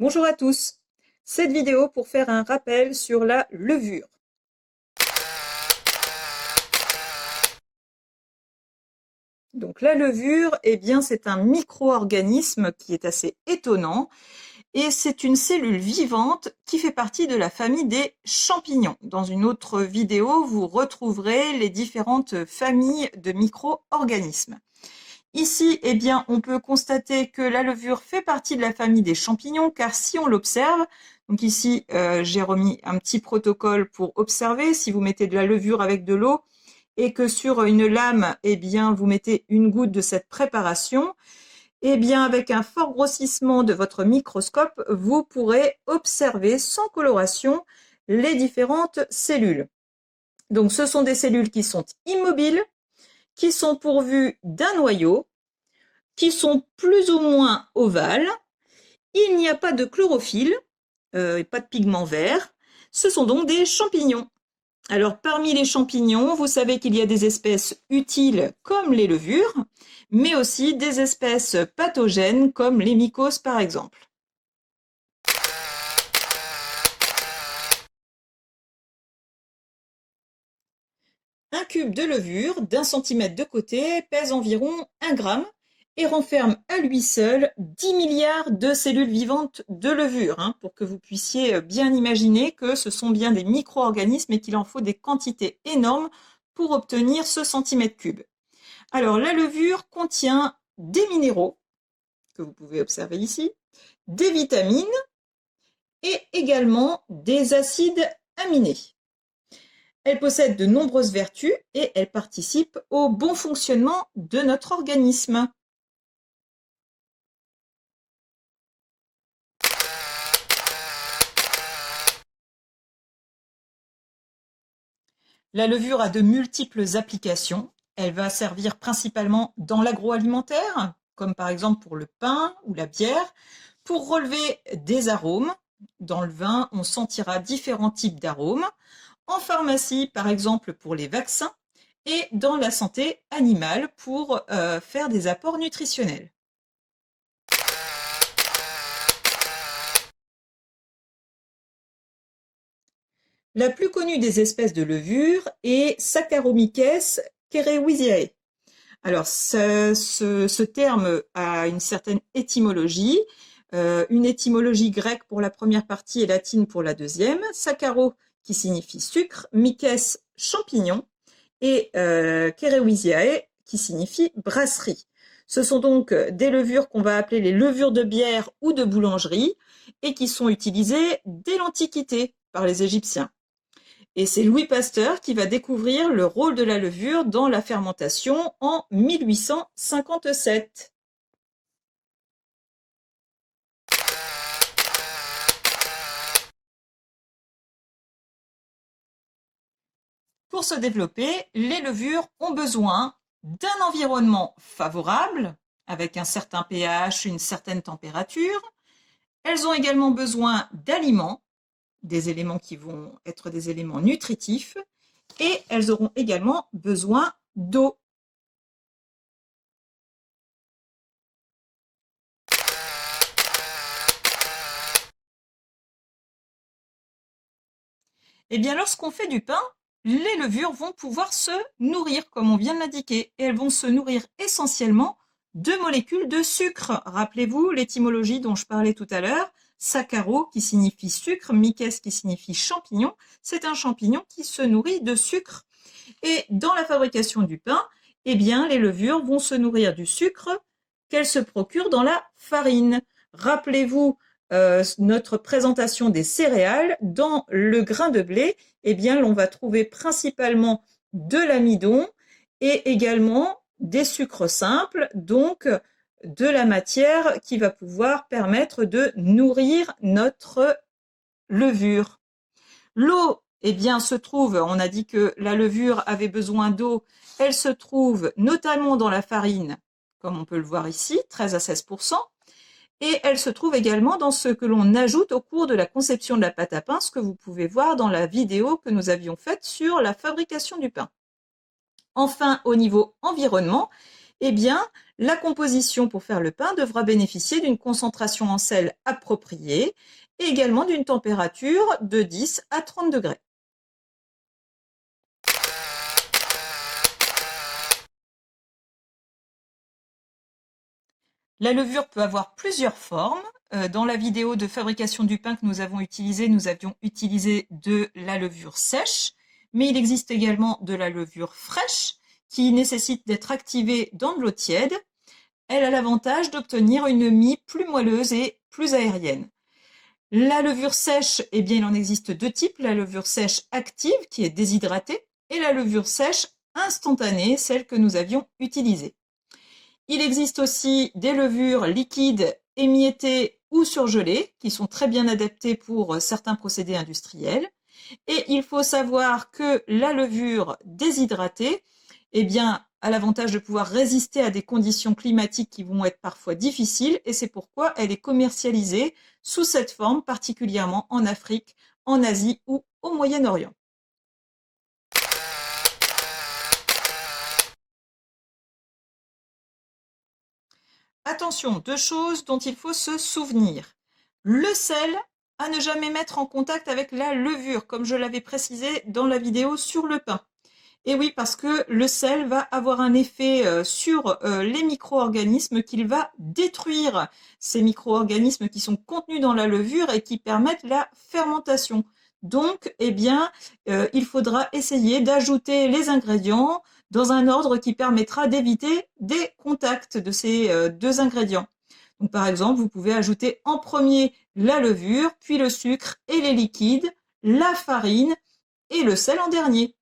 Bonjour à tous. Cette vidéo pour faire un rappel sur la levure. Donc la levure, eh bien c'est un micro-organisme qui est assez étonnant et c'est une cellule vivante qui fait partie de la famille des champignons. Dans une autre vidéo, vous retrouverez les différentes familles de micro-organismes. Ici, eh bien, on peut constater que la levure fait partie de la famille des champignons, car si on l'observe, donc ici, j'ai remis un petit protocole pour observer. Si vous mettez de la levure avec de l'eau et que sur une lame, eh bien, vous mettez une goutte de cette préparation, eh bien, avec un fort grossissement de votre microscope, vous pourrez observer sans coloration les différentes cellules. Donc, ce sont des cellules qui sont immobiles, qui sont pourvues d'un noyau, qui sont plus ou moins ovales. Il n'y a pas de chlorophylle, pas de pigment vert. Ce sont donc des champignons. Alors, parmi les champignons, vous savez qu'il y a des espèces utiles comme les levures, mais aussi des espèces pathogènes comme les mycoses par exemple. Un cube de levure d'1 centimètre de côté pèse environ 1 gramme et renferme à lui seul 10 milliards de cellules vivantes de levure, pour que vous puissiez bien imaginer que ce sont bien des micro-organismes et qu'il en faut des quantités énormes pour obtenir ce centimètre cube. Alors la levure contient des minéraux, que vous pouvez observer ici, des vitamines et également des acides aminés. Elle possède de nombreuses vertus et elle participe au bon fonctionnement de notre organisme. La levure a de multiples applications. Elle va servir principalement dans l'agroalimentaire, comme par exemple pour le pain ou la bière, pour relever des arômes. Dans le vin, on sentira différents types d'arômes. En pharmacie, par exemple pour les vaccins, et dans la santé animale pour faire des apports nutritionnels. La plus connue des espèces de levure est Saccharomyces cerevisiae. Alors, ce terme a une certaine étymologie, une étymologie grecque pour la première partie et latine pour la deuxième. Saccaro qui signifie sucre, myces champignon et cerevisiae qui signifie brasserie. Ce sont donc des levures qu'on va appeler les levures de bière ou de boulangerie et qui sont utilisées dès l'Antiquité par les Égyptiens. Et c'est Louis Pasteur qui va découvrir le rôle de la levure dans la fermentation en 1857. Pour se développer, les levures ont besoin d'un environnement favorable, avec un certain pH, une certaine température. Elles ont également besoin d'aliments, des éléments qui vont être des éléments nutritifs, et elles auront également besoin d'eau. Eh bien, lorsqu'on fait du pain, les levures vont pouvoir se nourrir, comme on vient de l'indiquer, et elles vont se nourrir essentiellement de molécules de sucre. Rappelez-vous l'étymologie dont je parlais tout à l'heure, saccaro qui signifie sucre, myces qui signifie champignon. C'est un champignon qui se nourrit de sucre. Et dans la fabrication du pain, eh bien, les levures vont se nourrir du sucre qu'elles se procurent dans la farine. Rappelez-vous notre présentation des céréales. Dans le grain de blé, eh bien, l'on va trouver principalement de l'amidon et également des sucres simples, donc de la matière qui va pouvoir permettre de nourrir notre levure. L'eau, eh bien, se trouve, on a dit que la levure avait besoin d'eau, elle se trouve notamment dans la farine, comme on peut le voir ici, 13 à 16%, et elle se trouve également dans ce que l'on ajoute au cours de la conception de la pâte à pain, ce que vous pouvez voir dans la vidéo que nous avions faite sur la fabrication du pain. Enfin, au niveau environnement, eh bien, La composition pour faire le pain devra bénéficier d'une concentration en sel appropriée et également d'une température de 10 à 30 degrés. La levure peut avoir plusieurs formes. Dans la vidéo de fabrication du pain que nous avions utilisé de la levure sèche, mais il existe également de la levure fraîche qui nécessite d'être activée dans de l'eau tiède. Elle a l'avantage d'obtenir une mie plus moelleuse et plus aérienne. La levure sèche, eh bien, il en existe deux types. La levure sèche active, qui est déshydratée, et la levure sèche instantanée, celle que nous avions utilisée. Il existe aussi des levures liquides, émiettées ou surgelées, qui sont très bien adaptées pour certains procédés industriels. Et il faut savoir que la levure déshydratée, eh bien, a l'avantage de pouvoir résister à des conditions climatiques qui vont être parfois difficiles, et c'est pourquoi elle est commercialisée sous cette forme, particulièrement en Afrique, en Asie ou au Moyen-Orient. Attention, deux choses dont il faut se souvenir. Le sel, à ne jamais mettre en contact avec la levure, comme je l'avais précisé dans la vidéo sur le pain. Et oui, parce que le sel va avoir un effet sur les micro-organismes qu'il va détruire. Ces micro-organismes qui sont contenus dans la levure et qui permettent la fermentation. Donc, eh bien, il faudra essayer d'ajouter les ingrédients dans un ordre qui permettra d'éviter des contacts de ces deux ingrédients. Donc, par exemple, vous pouvez ajouter en premier la levure, puis le sucre et les liquides, la farine et le sel en dernier.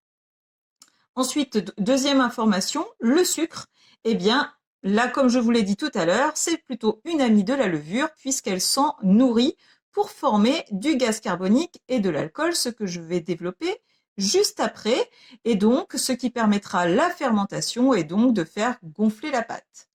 Ensuite, deuxième information, le sucre, eh bien, là, comme je vous l'ai dit tout à l'heure, c'est plutôt une amie de la levure puisqu'elle s'en nourrit pour former du gaz carbonique et de l'alcool, ce que je vais développer juste après, et donc ce qui permettra la fermentation et donc de faire gonfler la pâte.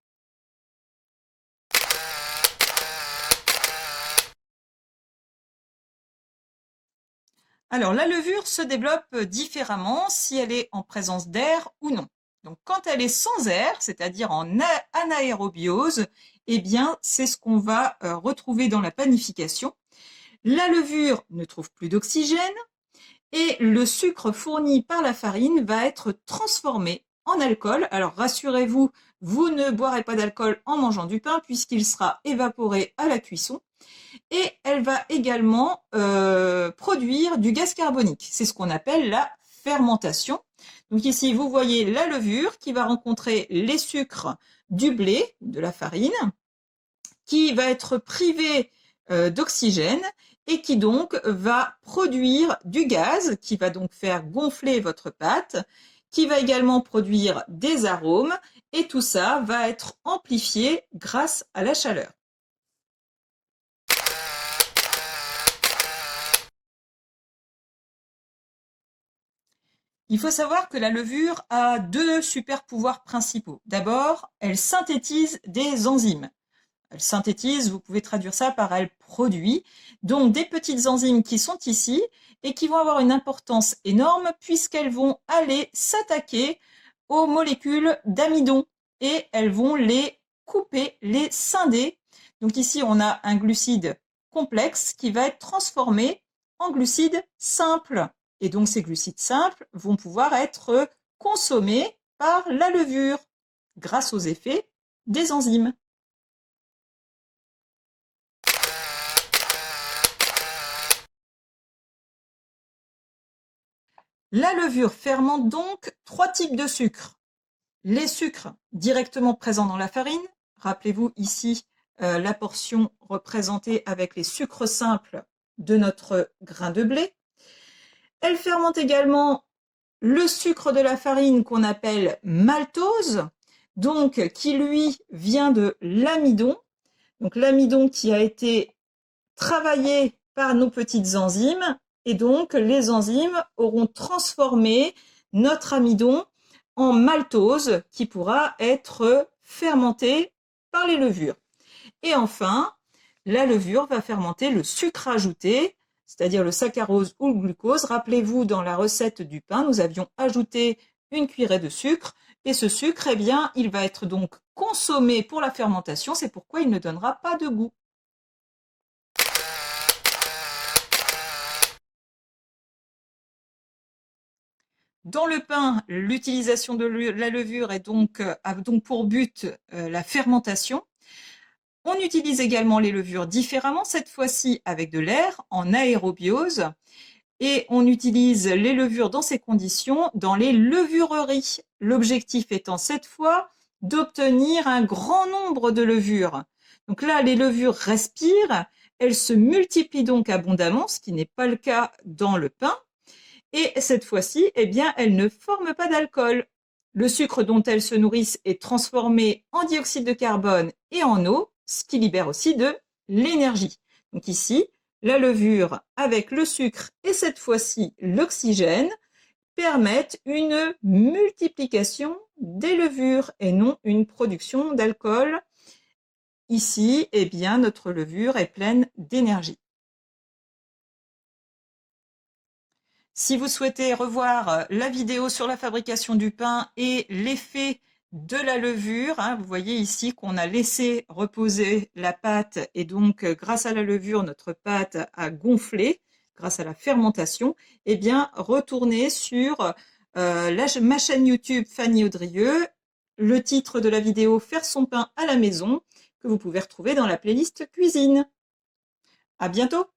Alors, la levure se développe différemment si elle est en présence d'air ou non. Donc, quand elle est sans air, c'est-à-dire en anaérobiose, eh bien, c'est ce qu'on va retrouver dans la panification. La levure ne trouve plus d'oxygène et le sucre fourni par la farine va être transformé en alcool. Alors, rassurez-vous, vous ne boirez pas d'alcool en mangeant du pain puisqu'il sera évaporé à la cuisson. Et elle va également produire du gaz carbonique. C'est ce qu'on appelle la fermentation. Donc ici, vous voyez la levure qui va rencontrer les sucres du blé, de la farine, qui va être privée d'oxygène et qui donc va produire du gaz qui va donc faire gonfler votre pâte, qui va également produire des arômes et tout ça va être amplifié grâce à la chaleur. Il faut savoir que la levure a deux super pouvoirs principaux. D'abord, elle synthétise des enzymes. Elle synthétise, vous pouvez traduire ça par elle produit, donc des petites enzymes qui sont ici et qui vont avoir une importance énorme puisqu'elles vont aller s'attaquer aux molécules d'amidon et elles vont les couper, les scinder. Donc ici, on a un glucide complexe qui va être transformé en glucide simple. Et donc ces glucides simples vont pouvoir être consommés par la levure grâce aux effets des enzymes. La levure fermente donc trois types de sucres. Les sucres directement présents dans la farine. Rappelez-vous ici la portion représentée avec les sucres simples de notre grain de blé. Elle fermente également le sucre de la farine qu'on appelle maltose, donc qui lui vient de l'amidon. Donc l'amidon qui a été travaillé par nos petites enzymes et donc les enzymes auront transformé notre amidon en maltose qui pourra être fermentée par les levures. Et enfin, la levure va fermenter le sucre ajouté, c'est-à-dire le saccharose ou le glucose. Rappelez-vous, dans la recette du pain, nous avions ajouté une cuillerée de sucre Et ce sucre, eh bien, il va être donc consommé pour la fermentation, c'est pourquoi il ne donnera pas de goût. Dans le pain, l'utilisation de la levure a donc pour but la fermentation. On utilise également les levures différemment, cette fois-ci avec de l'air, en aérobiose. Et on utilise les levures dans ces conditions dans les levureries. L'objectif étant cette fois d'obtenir un grand nombre de levures. Donc là, les levures respirent, elles se multiplient donc abondamment, ce qui n'est pas le cas dans le pain. Et cette fois-ci, eh bien, elles ne forment pas d'alcool. Le sucre dont elles se nourrissent est transformé en dioxyde de carbone et en eau, ce qui libère aussi de l'énergie. Donc ici, la levure avec le sucre et cette fois-ci l'oxygène permettent une multiplication des levures et non une production d'alcool. Ici, eh bien, notre levure est pleine d'énergie. Si vous souhaitez revoir la vidéo sur la fabrication du pain et l'effet de la levure, vous voyez ici qu'on a laissé reposer la pâte et donc grâce à la levure, notre pâte a gonflé grâce à la fermentation. Eh bien, retournez sur ma chaîne YouTube Fanny Audrieux, le titre de la vidéo Faire son pain à la maison, que vous pouvez retrouver dans la playlist cuisine. À bientôt!